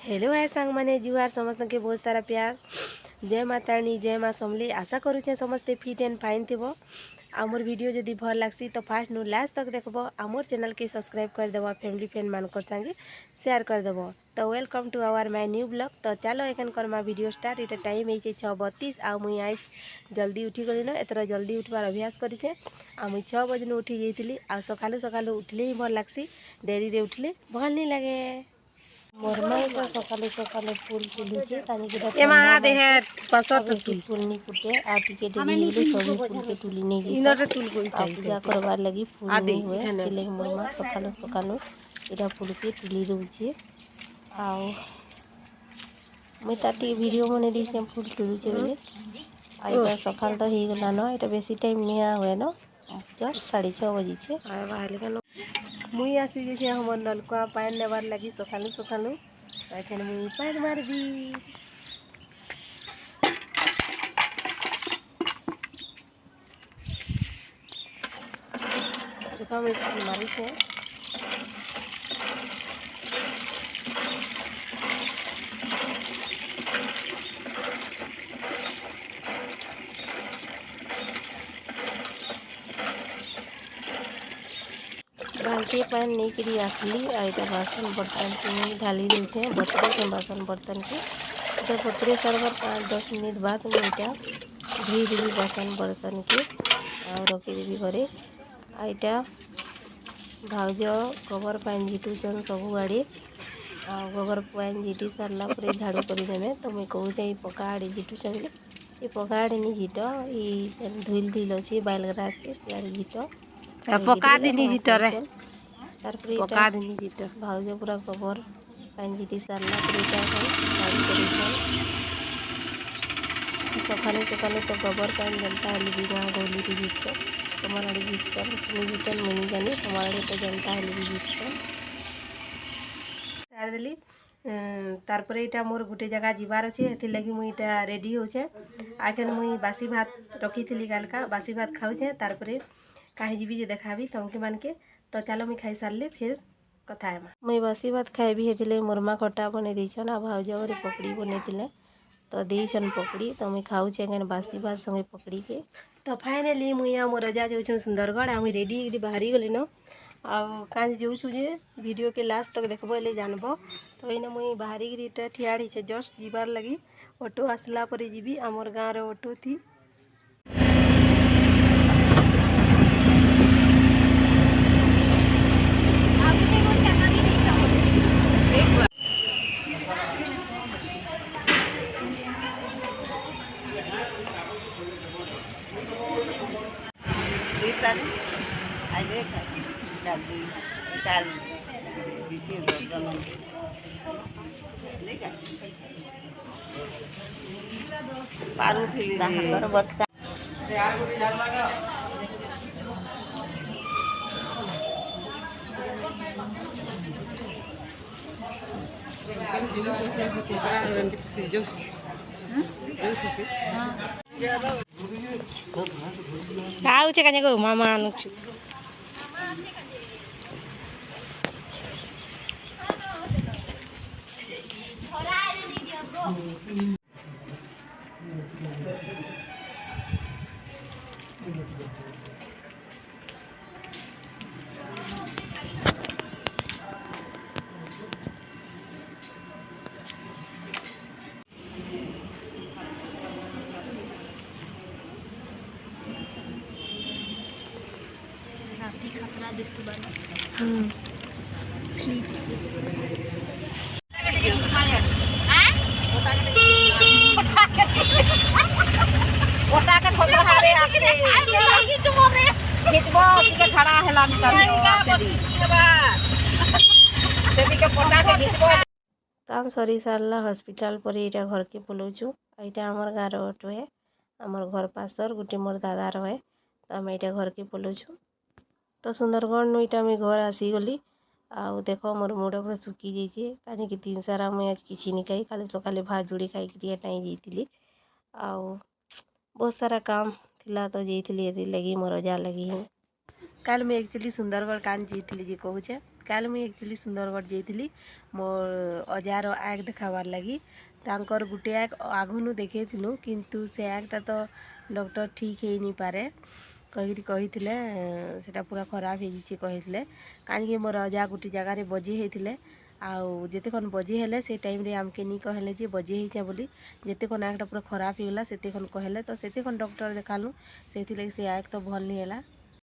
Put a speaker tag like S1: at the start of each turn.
S1: Hello है सांग माने जुहार समस्त के बहुत सारा प्यार। जय माता रानी जय माँ समली। आशा करुचे समस्ते फिट एंड फाइन थो। आमर वीडियो जदि भल लगसी तो फास्ट नु लास्ट तक देखब। आमर चैनल के सब्सक्राइब कर देव, फैमिली फ्रेंड मानकर संगे शेयर कर देव। तो welcome to our my new blog. तो चलो एखन करमा वीडियो स्टार्ट। इटा टाइम है 6:32 आ मुई आज जल्दी उठी गली न। एतर जल्दी उठवार अभ्यास करें। आ मुई 6 बजे उठी जाइली। आ सकालू सकालू उठले ही भल लगसी, डेरी रे उठले भल नहीं लगे। मोर माई तो सकाले सकाले फूल तुलुचे कानी एमा देहे पसत फूल नी फुटे आ टिके डेरी हेले सभी फूल के तुली नहीं गी इनरे तुल कोई चाहिए पूजा करबार लगी फूल नहीं हुए तिले मोर मा सकालो सकालो एटा फूल के तुली दउचे। आउ मैं ताटी वीडियो बने दी से फूल तुलुचे बोले आ एटा सकाल तो ही गला न। एटा बेसी टाइम नहीं हुए न, जस्ट 6:30 बजे छे। आ बाहले कनो मुई आसी जे हमर नलका पानी नेबार लगी सकालू सकालू। एखन मुई पानी मारबी। देखो मुई पानी मारी छे। बाल्टी पानी नहीं करी आसली। आईटा बासन बर्तन के ढाली दूचे बतरे के बासन बर्तन के इटा बतरे सरबर 5-10 मिनट बाद मुझा धोई देवी बासन बर्तन के और रखी देवी घरे। आईटा भाउज गोबर पानी झिटुचन सब आड़े आ गोबर पानी झिटी सारा पर झाड़ू करदे। तो मुझे कहूँ पका आड़े झिटुच बोले ये पका आड़े नहीं झिट ये धुल धुल अच्छे बालगरा के सियाड़े झिट पका दिनी झिटरे पका दिनी झिट भाउज पूरा गोबर पानी झिटी सारा सकाले सकाले तो गोबर पानी जनता हेल्ली भी गाँ गौली भी झिट तुम्हारे आड़े झिटन तुम्हें झिटन मुझे जानी तुम्हारे तो जनता हेल्ली भी झिटन सार देली। तारपरे इटा मोर गोटे जगह जीवार अच्छे हेथि लगी मुई इटा रेडी होचे। आखन मुई बासी भात रखी थी गालका बासी भात खाऊचे तारपरे कहीं जीवी जे देखाबी तमके मान के। तो चलो मुई खाई सारे फिर कथा है मुई बासी भात खाइबी हेतिले मोरमा खटा बने देछन आ भाउज घरे पकड़ी बनेतिले तो देछन पकड़ी तो मुई खाऊचे एखन बासी भात संगे पकड़ी के। तो फाइनली मुई आ मोर रजा जाऊँ सुंदरगढ़ आ मुई रेडी बाहरी गली न आउ काज जाऊँ जे वीडियो के लास्ट तक देखब ले जानब। तो ये मुई बाहरी गिरी ठियाड़ी छे जस्ट जीवार लगी ऑटो आसला पर जीवी आमर गाँव रे ऑटो थी। Tahu cek aja gue mama anu. खतरा दिसतो बना फ्लिप्स ओटा के खोज रहा रे आके खिचबो रे खिचबो टिके खड़ा हेला निकल सेदी के पोटा के खिचबो। ताम सरी सारला हॉस्पिटल पर इटा घर के पलोचु। इटा हमर गाँव रो ऑटो है हमर घर पासर गोटे मोर दादा रहे तो आम इटा घर के पलोचु। तो सुंदरगढ़ नु इटा मुई घर आसीगली आउ देख मोर मुड़ पूरा सुखी जाइए कहीं 3 सारा मुई आज किसी नहीं खाई खाली सकाले भात जोड़ी खाई टाई जाइली आउ बहुत सारा काम थिला तो जाइली लगी मोर रजा लगी कल मैं एक्चुअली सुंदरगढ़ कान जाइली जे कहूचे काल मुई एक्चुअली सुंदरगढ़ जाइली मोर अजार आँख देखाबार लगी तांकर गुटे आँख आगुनु देखैथिलु किंतु से आँखटा तो डॉक्टर ठीक है नहीं पारे कही सेटा पूरा खराब हो जाइए कही कहीं मोर अजा गोटे जगार बजे होते आउ जिते खन बजे हेले से टाइम रे आमके नहीं कहले जे बजे होइछे बोली जिते खन आँखटा पूरा खराब होगला से कहले तो से डॉक्टर देखालु से आँख तो भल नहीं है।